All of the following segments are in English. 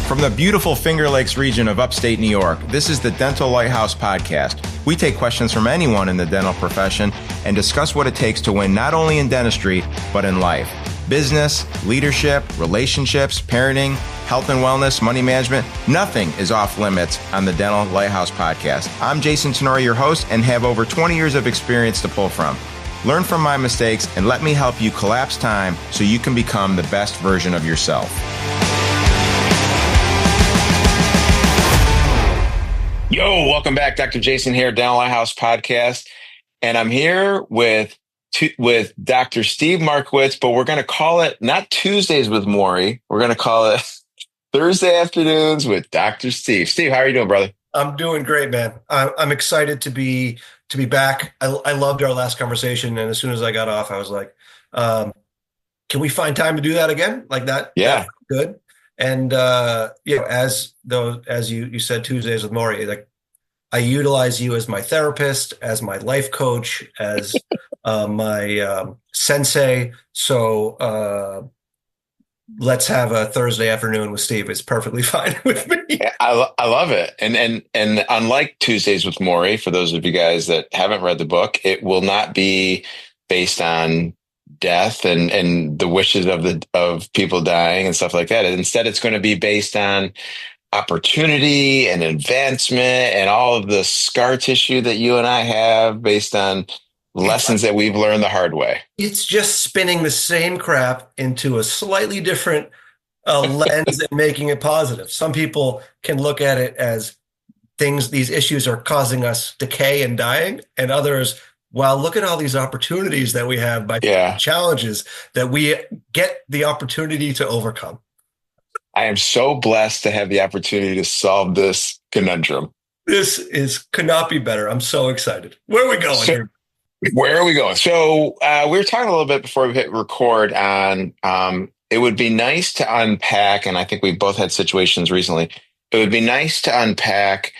From the beautiful Finger Lakes region of upstate New York, this is the Dental Lighthouse Podcast. We take questions from anyone in the dental profession and discuss what it takes to win not only in dentistry, but in life. Business, leadership, relationships, parenting, health and wellness, money management, nothing is off limits on the Dental Lighthouse Podcast. I'm Jason Tenori, your host, and have over 20 years of experience to pull from. Learn from my mistakes and let me help you collapse time so you can become the best version of yourself. Yo, welcome back. Dr. Jason here, Dental Lighthouse Podcast. And I'm here with Dr. Steve Markowitz, but we're going to call it not Tuesdays with Maury. We're going to call it Thursday afternoons with Dr. Steve. Steve, how are you doing, brother? I'm doing great, man. I'm excited to be back. I loved our last conversation. And as soon as I got off, I was like, can we find time to do that again? Like that? Yeah. Good. And, as you said, Tuesdays with Maury, like I utilize you as my therapist, as my life coach, as my sensei. So let's have a Thursday afternoon with Steve. It's perfectly fine with me. Yeah, I love it. And unlike Tuesdays with Maury, for those of you guys that haven't read the book, it will not be based on death and the wishes of people dying and stuff like that. And instead, it's going to be based on opportunity and advancement and all of the scar tissue that you and I have based on lessons that we've learned the hard way. It's just spinning the same crap into a slightly different lens and making it positive. Some people can look at it as these issues are causing us decay and dying, and others, well, look at all these opportunities that we have by challenges that we get the opportunity to overcome. I am so blessed to have the opportunity to solve this conundrum. This could not be better. I'm so excited. Where are we going here? Where are we going? So we were talking a little bit before we hit record on it would be nice to unpack, and I think we both had situations recently. It would be nice to unpack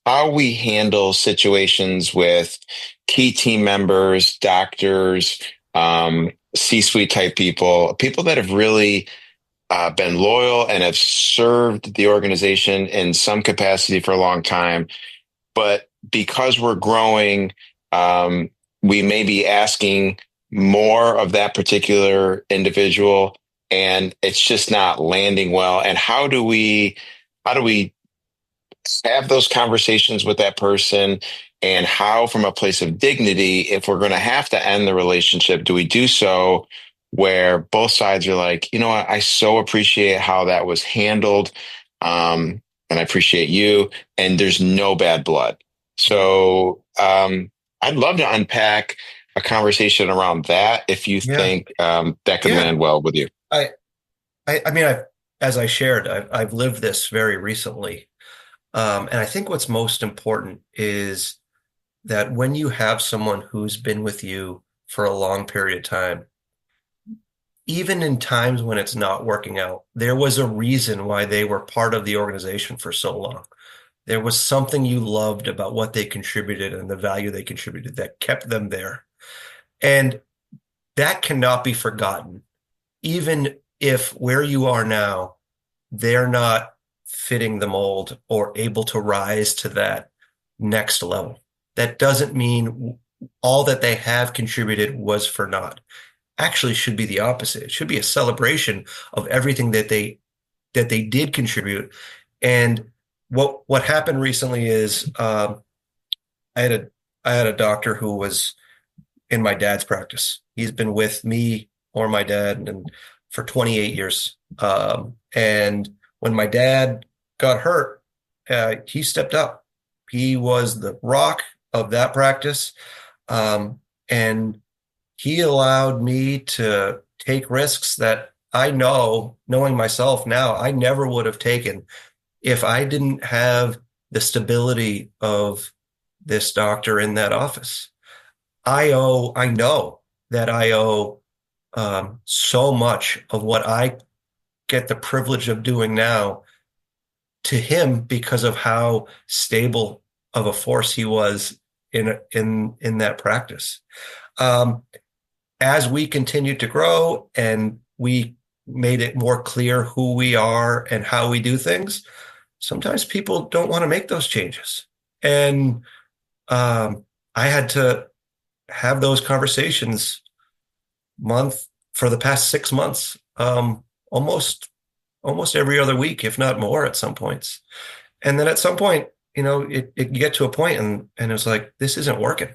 how we handle situations with key team members, doctors, C-suite type people that have really been loyal and have served the organization in some capacity for a long time. But because we're growing, we may be asking more of that particular individual, and it's just not landing well. And how do we have those conversations with that person, and how, from a place of dignity, if we're going to have to end the relationship, do we do so where both sides are like, you know what, I so appreciate how that was handled, and I appreciate you, and there's no bad blood. So I'd love to unpack a conversation around that if you think that could land well with you. I mean, as I shared, I've lived this very recently. And I think what's most important is that when you have someone who's been with you for a long period of time, even in times when it's not working out, there was a reason why they were part of the organization for so long. There was something you loved about what they contributed and the value they contributed that kept them there. And that cannot be forgotten, even if where you are now, they're not fitting the mold or able to rise to that next level. That doesn't mean all that they have contributed was for naught. Actually, should be the opposite. It should be a celebration of everything that they did contribute. And what happened recently is I had a doctor who was in my dad's practice. He's been with me or my dad and for 28 years. And when my dad got hurt, he stepped up. He was the rock of that practice. And he allowed me to take risks that I know, knowing myself now, I never would have taken if I didn't have the stability of this doctor in that office. I know that I owe so much of what I get the privilege of doing now to him because of how stable of a force he was in that practice. As we continue to grow and we made it more clear who we are and how we do things, sometimes people don't want to make those changes. And I had to have those conversations month for the past 6 months, almost every other week, if not more at some points. And then at some point, you get to a point and it's like, this isn't working.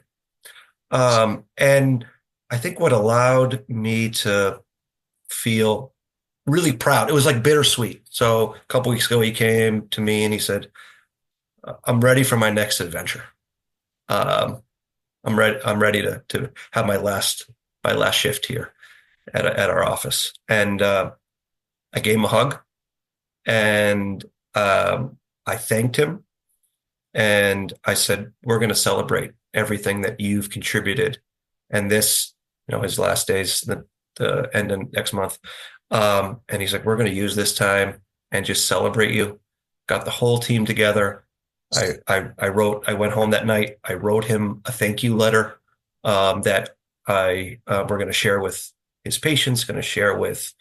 And I think what allowed me to feel really proud, it was like bittersweet. So a couple weeks ago, he came to me and he said, I'm ready for my next adventure. Um, I'm ready to have my last shift here at our office. And I gave him a hug and I thanked him and I said, we're going to celebrate everything that you've contributed. And this, his last days, the end of next month. And he's like, we're going to use this time and just celebrate you. Got the whole team together. I went home that night. I wrote him a thank you letter that we're going to share with his patients, going to share with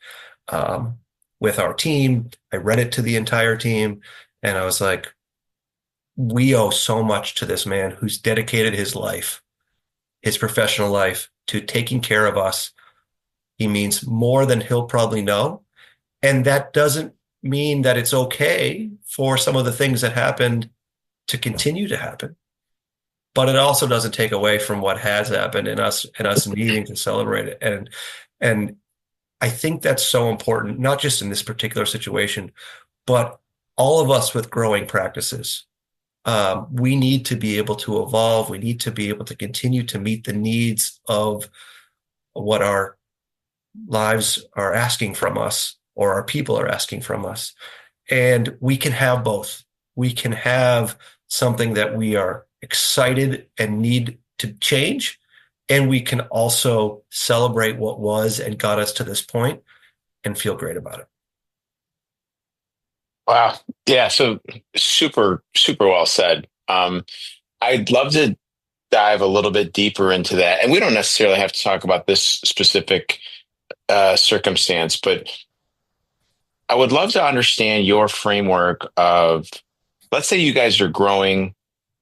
our team. I read it to the entire team, and I was like, we owe so much to this man who's dedicated his life, his professional life, to taking care of us. He means more than he'll probably know. And that doesn't mean that it's okay for some of the things that happened to continue to happen. But it also doesn't take away from what has happened and us needing to celebrate it. And I think that's so important, not just in this particular situation, but all of us with growing practices. We need to be able to evolve. We need to be able to continue to meet the needs of what our lives are asking from us or our people are asking from us. And we can have both. We can have something that we are excited and need to change. And we can also celebrate what was and got us to this point and feel great about it. Wow. Yeah. So super, super well said. I'd love to dive a little bit deeper into that. And we don't necessarily have to talk about this specific circumstance, but I would love to understand your framework of, let's say you guys are growing.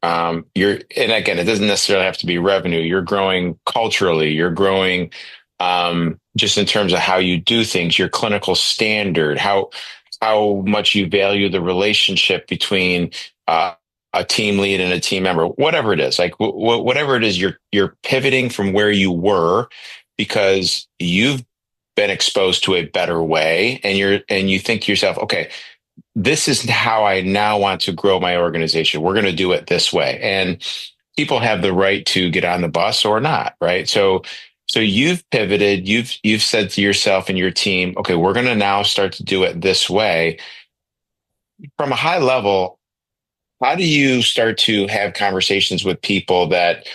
And again, it doesn't necessarily have to be revenue. You're growing culturally. You're growing just in terms of how you do things, your clinical standard, how much you value the relationship between a team lead and a team member, whatever it is, like whatever it is, you're pivoting from where you were because you've been exposed to a better way, and you think to yourself, okay, this is how I now want to grow my organization. We're going to do it this way, and people have the right to get on the bus or not, right? So you've pivoted. You've said to yourself and your team, okay, we're going to now start to do it this way. From a high level, how do you start to have conversations with people that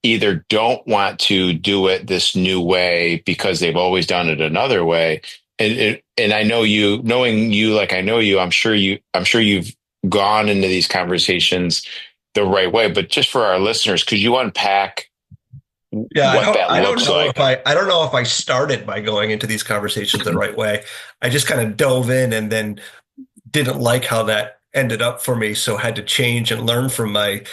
either don't want to do it this new way because they've always done it another way? And I know you, knowing you like I know you, I'm sure you've gone into these conversations the right way. But just for our listeners, could you unpack Yeah, what that I don't looks know like? if I don't know if I started by going into these conversations the right way. I just kind of dove in and then didn't like how that ended up for me, so had to change and learn from my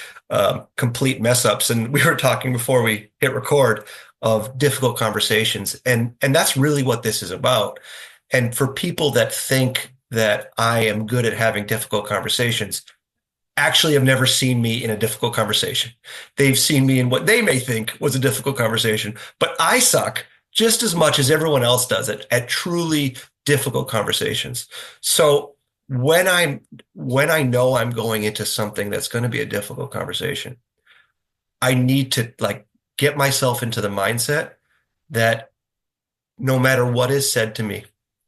complete mess ups. And we were talking before we hit record of difficult conversations, and that's really what this is about. And for people that think that I am good at having difficult conversations, actually have never seen me in a difficult conversation. They've seen me in what they may think was a difficult conversation, but I suck just as much as everyone else does at truly difficult conversations. So when I know I'm going into something that's going to be a difficult conversation, I need to like get myself into the mindset that no matter what is said to me,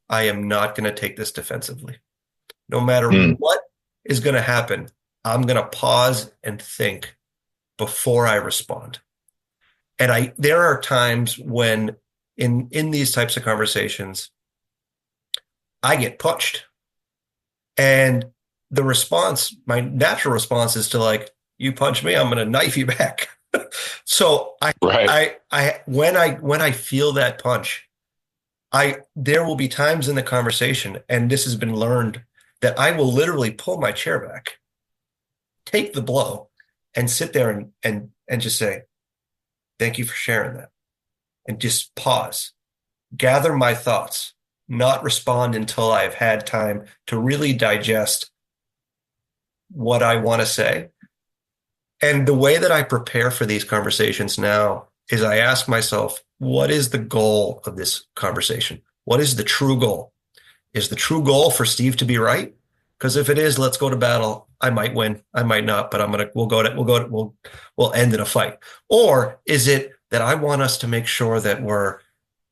I am not going to take this defensively. No matter Mm, what is going to happen, I'm going to pause and think before I respond. And there are times when in these types of conversations, I get pushed. And the response, my natural response is to like, you punch me, I'm going to knife you back. So right. when I feel that punch, there will be times in the conversation, and this has been learned, that I will literally pull my chair back, take the blow, and sit there and just say, thank you for sharing that. And just pause, gather my thoughts, not respond until I've had time to really digest what I want to say. And the way that I prepare for these conversations now is I ask myself, what is the goal of this conversation? What is the true goal? Is the true goal for Steve to be right? Because if it is, let's go to battle. I might win, I might not, but we'll end in a fight. Or is it that I want us to make sure that we're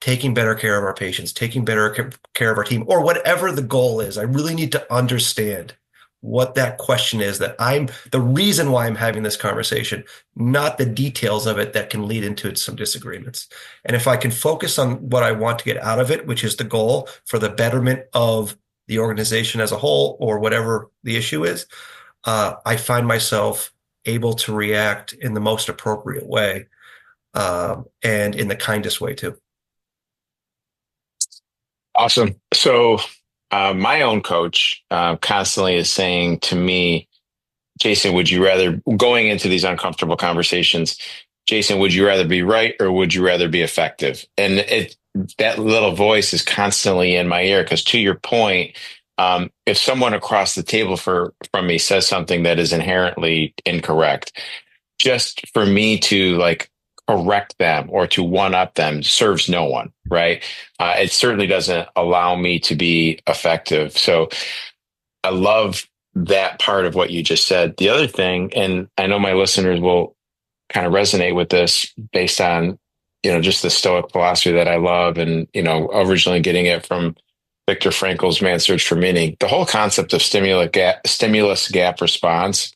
taking better care of our patients, taking better care of our team, or whatever the goal is? I really need to understand what that question is, that I'm the reason why I'm having this conversation, not the details of it that can lead into some disagreements. And if I can focus on what I want to get out of it, which is the goal for the betterment of the organization as a whole, or whatever the issue is, I find myself able to react in the most appropriate way, and in the kindest way too. Awesome. So, my own coach constantly is saying to me, Jason, would you rather, going into these uncomfortable conversations, Jason, would you rather be right or would you rather be effective? And that little voice is constantly in my ear because, to your point, if someone across the table from me says something that is inherently incorrect, just for me to like correct them or to one up them serves no one, right? It certainly doesn't allow me to be effective. So I love that part of what you just said. The other thing, and I know my listeners will kind of resonate with this based on, just the Stoic philosophy that I love, and, originally getting it from Viktor Frankl's Man's Search for Meaning. The whole concept of stimulus gap response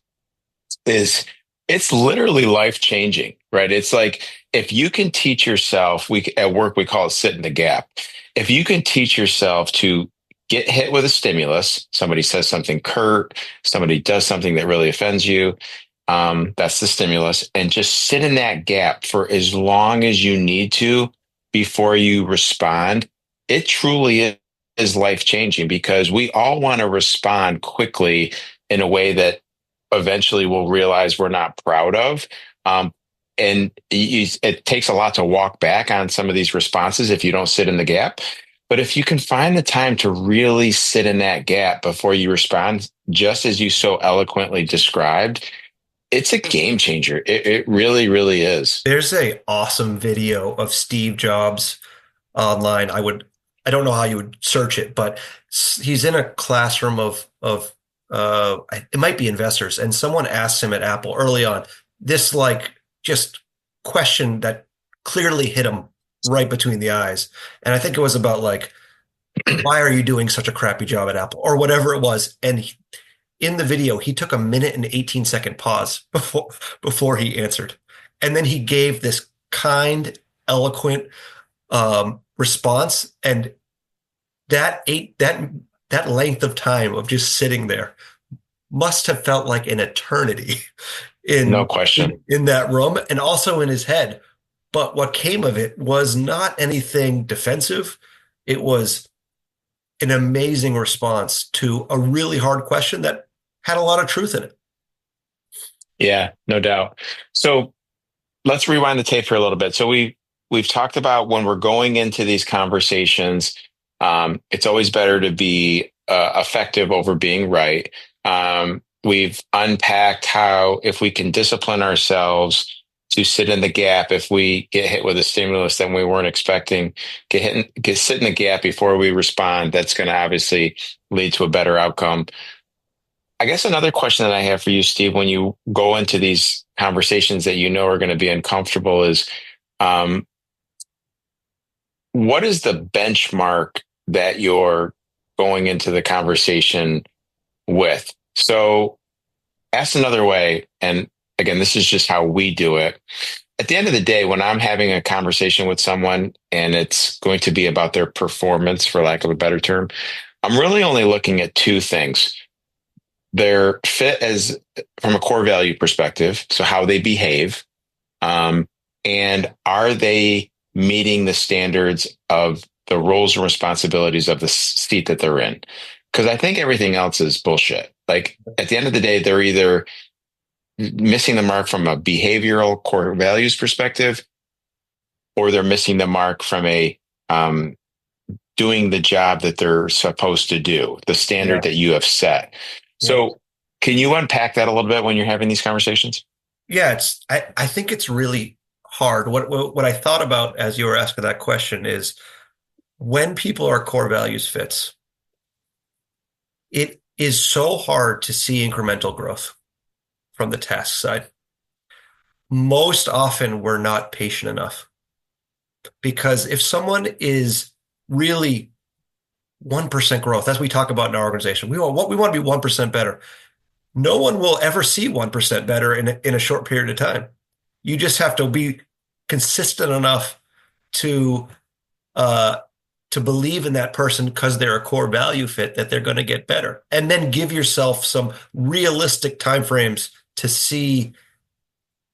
is, it's literally life changing, right? It's like, if you can teach yourself, at work, we call it sit in the gap. If you can teach yourself to get hit with a stimulus, somebody says something curt, somebody does something that really offends you, that's the stimulus, and just sit in that gap for as long as you need to before you respond. It truly is life changing, because we all want to respond quickly in a way that eventually we'll realize we're not proud of. And it takes a lot to walk back on some of these responses if you don't sit in the gap. But if you can find the time to really sit in that gap before you respond, just as you so eloquently described, it's a game changer. It really, really is. There's a awesome video of Steve Jobs online. I don't know how you would search it, but he's in a classroom of it might be investors, and someone asks him at Apple early on this, like, just question that clearly hit him right between the eyes. And I think it was about, like, why are you doing such a crappy job at Apple, or whatever it was. And in the video, he took a minute and 18-second pause before he answered. And then he gave this kind, eloquent response. And that length of time of just sitting there must have felt like an eternity No in question. in that room, and also in his head. But what came of it was not anything defensive. It was an amazing response to a really hard question that had a lot of truth in it. Yeah, no doubt. So let's rewind the tape for a little bit. So we've talked about, when we're going into these conversations, it's always better to be effective over being right. We've unpacked how, if we can discipline ourselves to sit in the gap, if we get hit with a stimulus that we weren't expecting, sit in the gap before we respond, that's going to obviously lead to a better outcome. I guess another question that I have for you, Steve, when you go into these conversations that you know are going to be uncomfortable, is what is the benchmark that you're going into the conversation with? So, asked another way, and again, this is just how we do it. At the end of the day, when I'm having a conversation with someone and it's going to be about their performance, for lack of a better term, I'm really only looking at two things: their fit as, from a core value perspective, so how they behave, and are they meeting the standards of the roles and responsibilities of the seat that they're in. Because I think everything else is bullshit. Like at the end of the day, they're either missing the mark from a behavioral core values perspective, or they're missing the mark from a um, doing the job that they're supposed to do, the standard Yeah. that you have set. Yeah. So, can you unpack that a little bit when you're having these conversations? Yeah, I think it's really hard. What I thought about as you were asking that question is when people are core values fits, it is so hard to see incremental growth from the task side. Most often we're not patient enough because if someone is really 1% growth, that's what we talk about in our organization. We want to be 1% better. No one will ever see 1% better in a short period of time. You just have to be consistent enough to uh, to believe in that person because they're a core value fit that they're going to get better, and then give yourself some realistic timeframes to see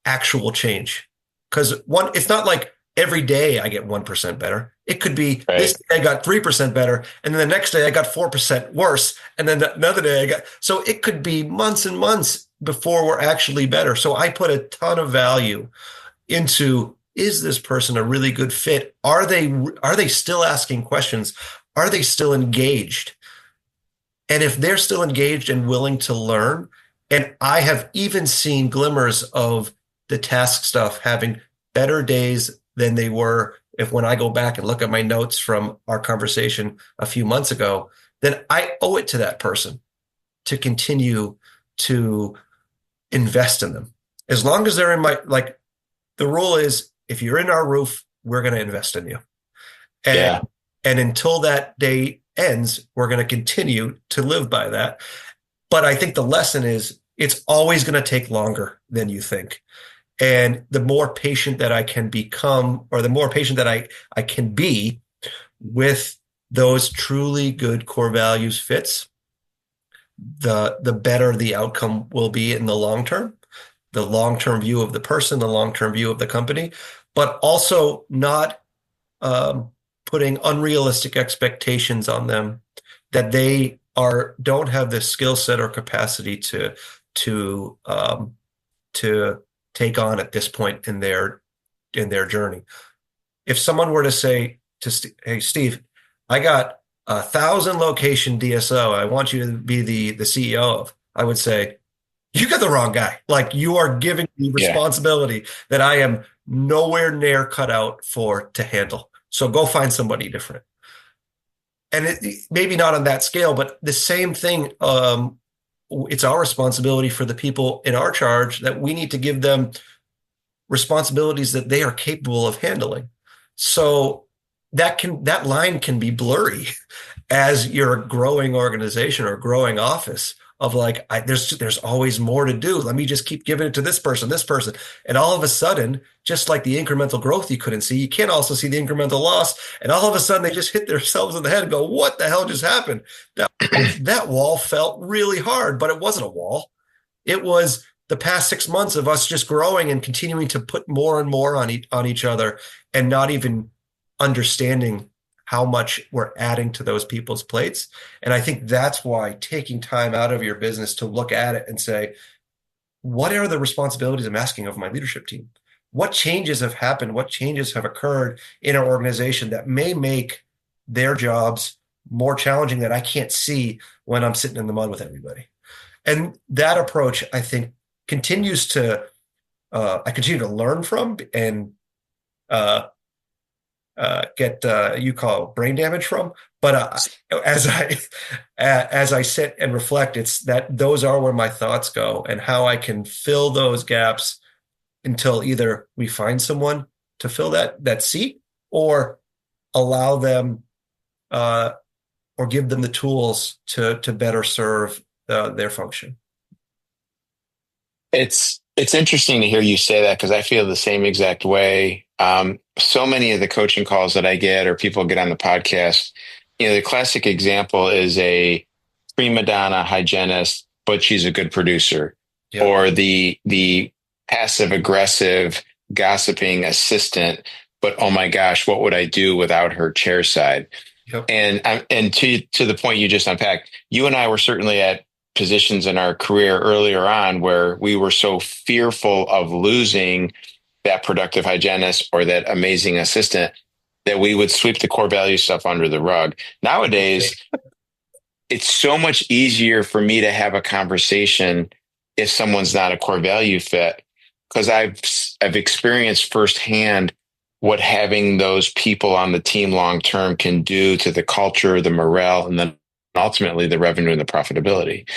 actual change. Because it's not like every day I get 1% better. It could be this Right. day I got 3% better, and then the next day I got 4% worse, and then another day I got. So it could be months and months before we're actually better. So I put a ton of value into, is this person a really good fit? Are they still asking questions? Are they still engaged? And if they're still engaged and willing to learn, and I have even seen glimmers of the task stuff having better days than they were if when I go back and look at my notes from our conversation a few months ago, then I owe it to that person to continue to invest in them. As long as they're in my, like, the rule is if you're in our roof, we're going to invest in you. And Yeah. and until that day ends, we're going to continue to live by that. But I think the lesson is it's always going to take longer than you think. And the more patient that I can become, or the more patient that I can be with those truly good core values fits, the better the outcome will be in the long-term view of the person, the long-term view of the company, but also not um, putting unrealistic expectations on them that they don't have the skill set or capacity to to take on at this point in their journey. If someone were to say to hey Steve, I got 1,000 location DSO, I want you to be the CEO of, I would say, you got the wrong guy. Like, you are giving me Yeah. responsibility that I am nowhere near cut out for to handle. So go find somebody different. And maybe not on that scale, but the same thing. It's our responsibility for the people in our charge that we need to give them responsibilities that they are capable of handling. So that line can be blurry as you're a growing organization or a growing office of like, there's always more to do. Let me just keep giving it to this person, and all of a sudden, just like the incremental growth you couldn't see, you can't also see the incremental loss, and all of a sudden they just hit themselves in the head and go, "What the hell just happened?" That wall felt really hard, but it wasn't a wall. It was the past 6 months of us just growing and continuing to put more and more on each other, and not even understanding how much we're adding to those people's plates. And I think that's why taking time out of your business to look at it and say, what are the responsibilities I'm asking of my leadership team? What changes have happened? What changes have occurred in our organization that may make their jobs more challenging that I can't see when I'm sitting in the mud with everybody? And that approach, I think, continues to I continue to learn from and uh, get you call brain damage from. But as I as I sit and reflect, it's that those are where my thoughts go and how I can fill those gaps until either we find someone to fill that seat, or allow them uh, or give them the tools to better serve their function. It's interesting to hear you say that because I feel the same exact way. So many of the coaching calls that I get or people get on the podcast, the classic example is a prima donna hygienist, but she's a good producer, Yep. or the passive aggressive gossiping assistant, but oh my gosh, what would I do without her chair side? Yep. And to the point you just unpacked, you and I were certainly at positions in our career earlier on where we were so fearful of losing that productive hygienist or that amazing assistant that we would sweep the core value stuff under the rug. Nowadays, it's so much easier for me to have a conversation if someone's not a core value fit because I've experienced firsthand what having those people on the team long term can do to the culture, the morale, and then ultimately the revenue and the profitability.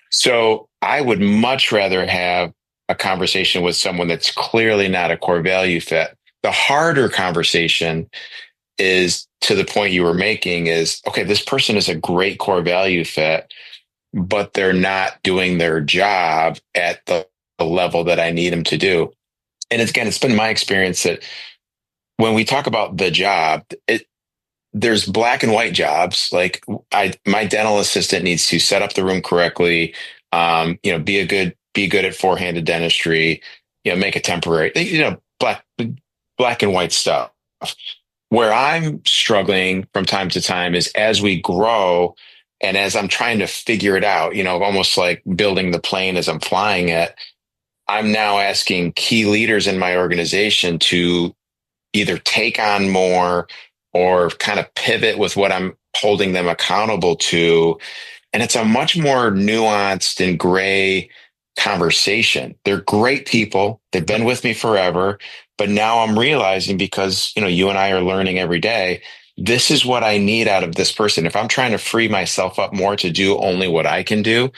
So I would much rather have a conversation with someone that's clearly not a core value fit. The harder conversation is to the point you were making is, okay, this person is a great core value fit, but they're not doing their job at the level that I need them to do. And again, it's been my experience that when we talk about the job, there's black and white jobs. Like my dental assistant needs to set up the room correctly. Be good at four-handed dentistry, make a temporary, black and white stuff. Where I'm struggling from time to time is as we grow and as I'm trying to figure it out, almost like building the plane as I'm flying it, I'm now asking key leaders in my organization to either take on more or kind of pivot with what I'm holding them accountable to. And it's a much more nuanced and gray conversation. They're great people. They've been with me forever. But now I'm realizing because, you and I are learning every day, this is what I need out of this person. If I'm trying to free myself up more to do only what I can do,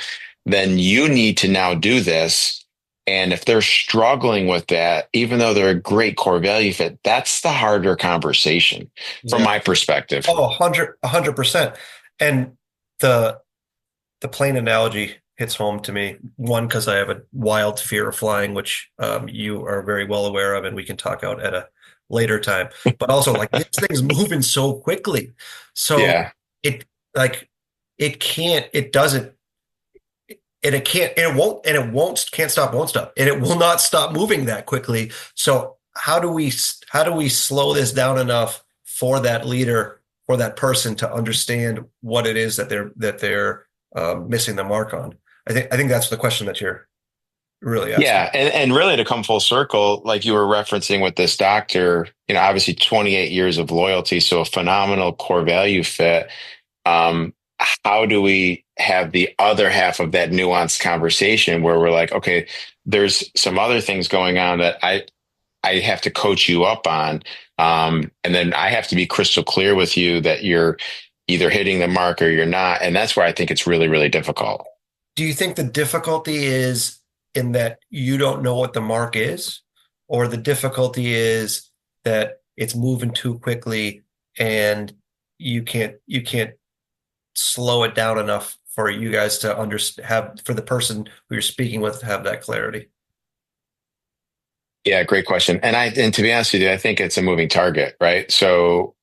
then you need to now do this. And if they're struggling with that, even though they're a great core value fit, that's the harder conversation from Yeah. my perspective. Oh, 100%. And the the plane analogy hits home to me. One, because I have a wild fear of flying, which you are very well aware of, and we can talk out at a later time. But also, like this thing's moving so quickly, so Yeah. it like it doesn't, and it can't, and it won't, can't stop, won't stop, and it will not stop moving that quickly. So how do we slow this down enough for that leader, for that person to understand what it is that they're missing the mark on? I think that's the question that you're really asking. Yeah. And really to come full circle, like you were referencing with this doctor, obviously 28 years of loyalty. So a phenomenal core value fit. Um, how do we have the other half of that nuanced conversation where we're like, okay, there's some other things going on that I have to coach you up on. And then I have to be crystal clear with you that you're either hitting the mark or you're not. And that's where I think it's really, really difficult. Do you think the difficulty is in that you don't know what the mark is, or the difficulty is that it's moving too quickly and you can't slow it down enough for you guys to understand, have for the person who you're speaking with to have that clarity? Yeah, great question. And to be honest with you, I think it's a moving target, right? So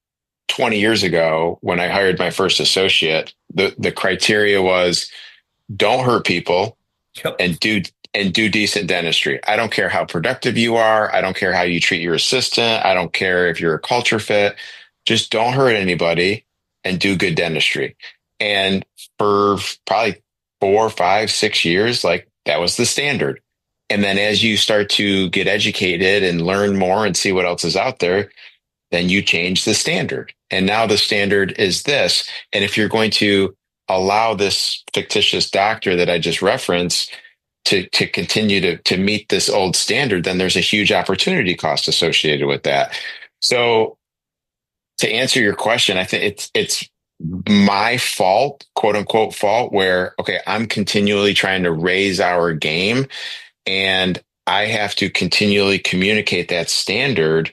20 years ago, when I hired my first associate, the criteria was don't hurt people Yep. and do decent dentistry. I don't care how productive you are. I don't care how you treat your assistant. I don't care if you're a culture fit. Just don't hurt anybody and do good dentistry. And for probably 4, 5, 6 years, like that was the standard. And then as you start to get educated and learn more and see what else is out there, then you change the standard. And now the standard is this. And if you're going to allow this fictitious doctor that I just referenced to continue to meet this old standard, then there's a huge opportunity cost associated with that. So to answer your question, I think it's my fault, quote unquote fault, where okay, I'm continually trying to raise our game and I have to continually communicate that standard.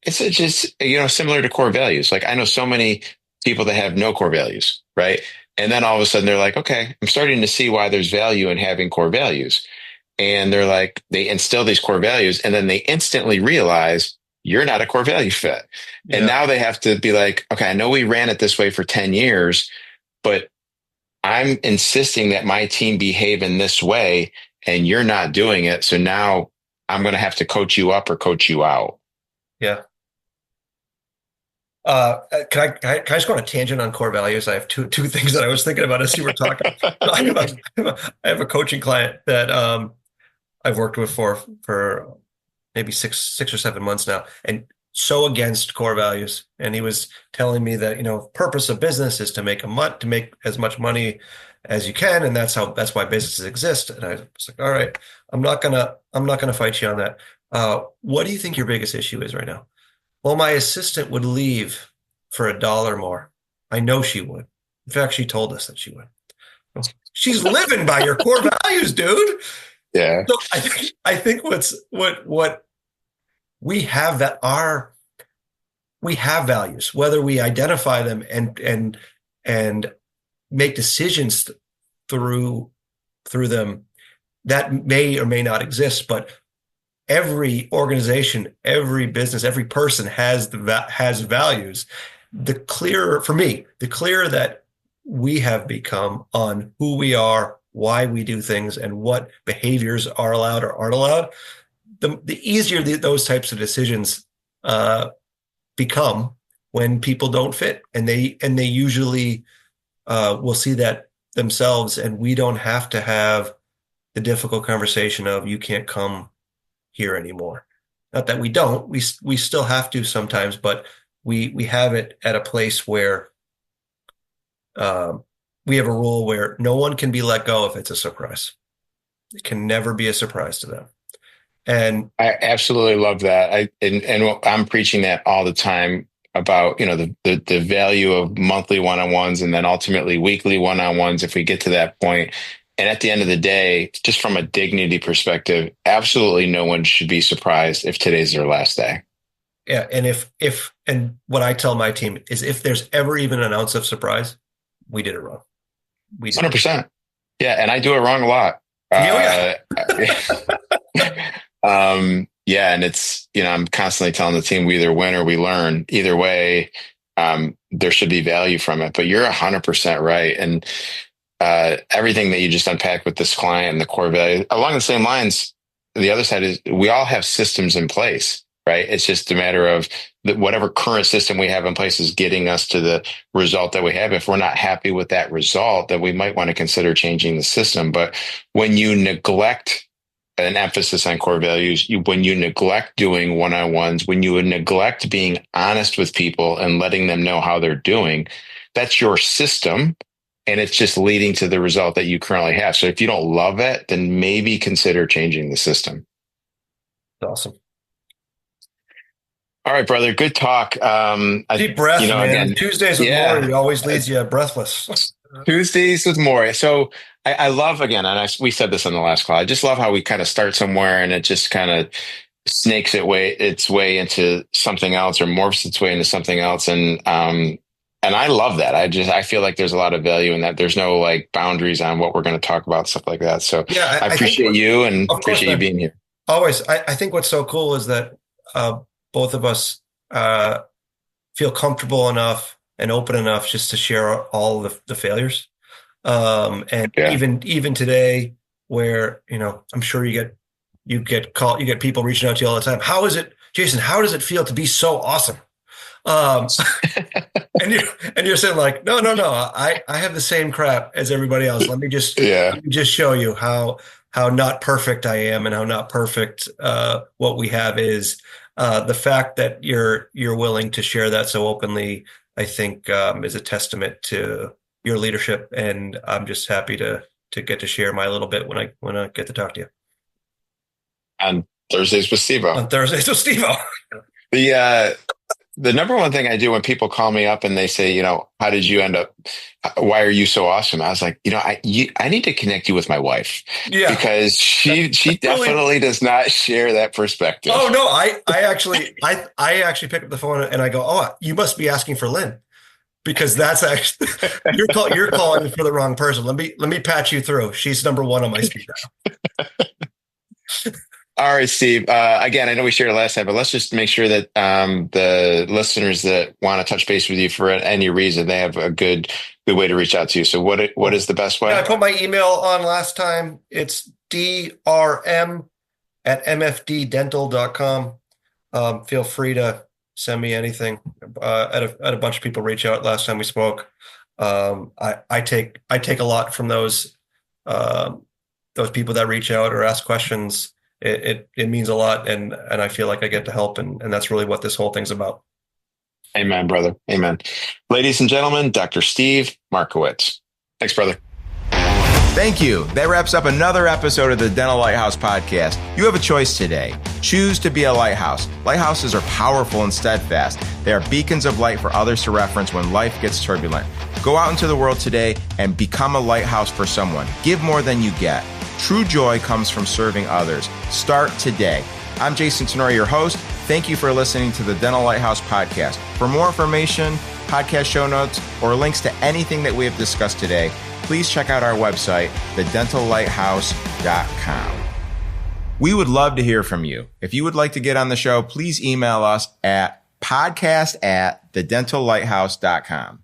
It's just, similar to core values. Like I know so many people that have no core values, right? And then all of a sudden they're like, okay, I'm starting to see why there's value in having core values. And they're like, they instill these core values and then they instantly realize you're not a core value fit. And Yeah. now they have to be like, okay, I know we ran it this way for 10 years, but I'm insisting that my team behave in this way and you're not doing it. So now I'm going to have to coach you up or coach you out. Yeah. Can I just go on a tangent on core values? I have two things that I was thinking about as you were talking. So I have a coaching client that I've worked with for maybe six or 7 months now, and so against core values. And he was telling me that, purpose of business is to make as much money as you can, and that's why businesses exist. And I was like, all right, I'm not gonna fight you on that. What do you think your biggest issue is right now? Well, my assistant would leave for $1 more. I know she would. In fact, she told us that she would. She's living by your core values, dude. Yeah. So I think what we have we have values, whether we identify them and make decisions through them, that may or may not exist, but every organization, every business, every person has values. The clearer that we have become on who we are, why we do things, and what behaviors are allowed or aren't allowed, the easier those types of decisions become when people don't fit, and they usually will see that themselves, and we don't have to have the difficult conversation of you can't come here anymore. Not that we don't, we still have to sometimes, but we have it at a place where we have a rule where no one can be let go if it's a surprise. It can never be a surprise to them. And I absolutely love that. And I'm preaching that all the time about, the value of monthly one-on-ones and then ultimately weekly one-on-ones if we get to that point. And at the end of the day, just from a dignity perspective, absolutely no one should be surprised if today's their last day. yeah, and and what I tell my team is if there's ever even an ounce of surprise, we did it wrong. We did it. 100%. Yeah, and I do it wrong a lot. Yeah. Yeah, and it's, I'm constantly telling the team we either win or we learn. Either way, there should be value from it. But you're 100% right. And everything that you just unpacked with this client and the core value, along the same lines, the other side is we all have systems in place, right? It's just a matter of whatever current system we have in place is getting us to the result that we have. If we're not happy with that result, then we might want to consider changing the system. But when you neglect an emphasis on core values, when you neglect doing one-on-ones, when you neglect being honest with people and letting them know how they're doing, that's your system. And it's just leading to the result that you currently have. So if you don't love it, then maybe consider changing the system. Awesome. All right, brother. Good talk. Deep breath, man. Again, Tuesdays with yeah, Maury always leaves you breathless. Tuesdays with more. So I love, again, and we said this on the last call. I just love how we kind of start somewhere and it just kind of snakes its way into something else or morphs its way into something else. And I love that. I feel like there's a lot of value in that. There's no like boundaries on what we're going to talk about, stuff like that. So Yeah, I appreciate you and of course, appreciate you man. being here. Always. I think what's so cool is that both of us feel comfortable enough and open enough just to share all the failures. And Yeah. even today, where I'm sure you get people reaching out to you all the time. How is it, Jason? How does it feel to be so awesome? And you're saying like, no, I have the same crap as everybody else. Let me just Yeah. show you how not perfect I am and how not perfect what we have is. The fact that you're willing to share that so openly, I think, is a testament to your leadership, and I'm just happy to get to share my little bit when I get to talk to you On Thursdays with Steve-O. on Thursdays with Steve-O. The number one thing I do when people call me up and they say, how did you end up? Why are you so awesome? I was like, I need to connect you with my wife because she definitely does not share that perspective. Oh no, I actually pick up the phone and I go, oh, you must be asking for Lynn because that's actually you're calling for the wrong person. Let me patch you through. She's number one on my speed dial. All right, Steve. Again, I know we shared it last time, but let's just make sure that the listeners that want to touch base with you for any reason, they have a good way to reach out to you. So what is the best way? Yeah, I put my email on last time. It's drm@mfddental.com. Feel free to send me anything. Had a bunch of people reach out last time we spoke. I take a lot from those people that reach out or ask questions. It means a lot, and I feel like I get to help, and that's really what this whole thing's about. Amen, brother. Amen. Ladies and gentlemen, Dr. Steve Markowitz. Thanks, brother. Thank you. That wraps up another episode of the Dental Lighthouse Podcast. You have a choice today. Choose to be a lighthouse. Lighthouses are powerful and steadfast. They are beacons of light for others to reference when life gets turbulent. Go out into the world today and become a lighthouse for someone. Give more than you get. True joy comes from serving others. Start today. I'm Jason Tenori, your host. Thank you for listening to the Dental Lighthouse Podcast. For more information, podcast show notes, or links to anything that we have discussed today, please check out our website, thedentallighthouse.com. We would love to hear from you. If you would like to get on the show, please email us at podcast@thedentallighthouse.com.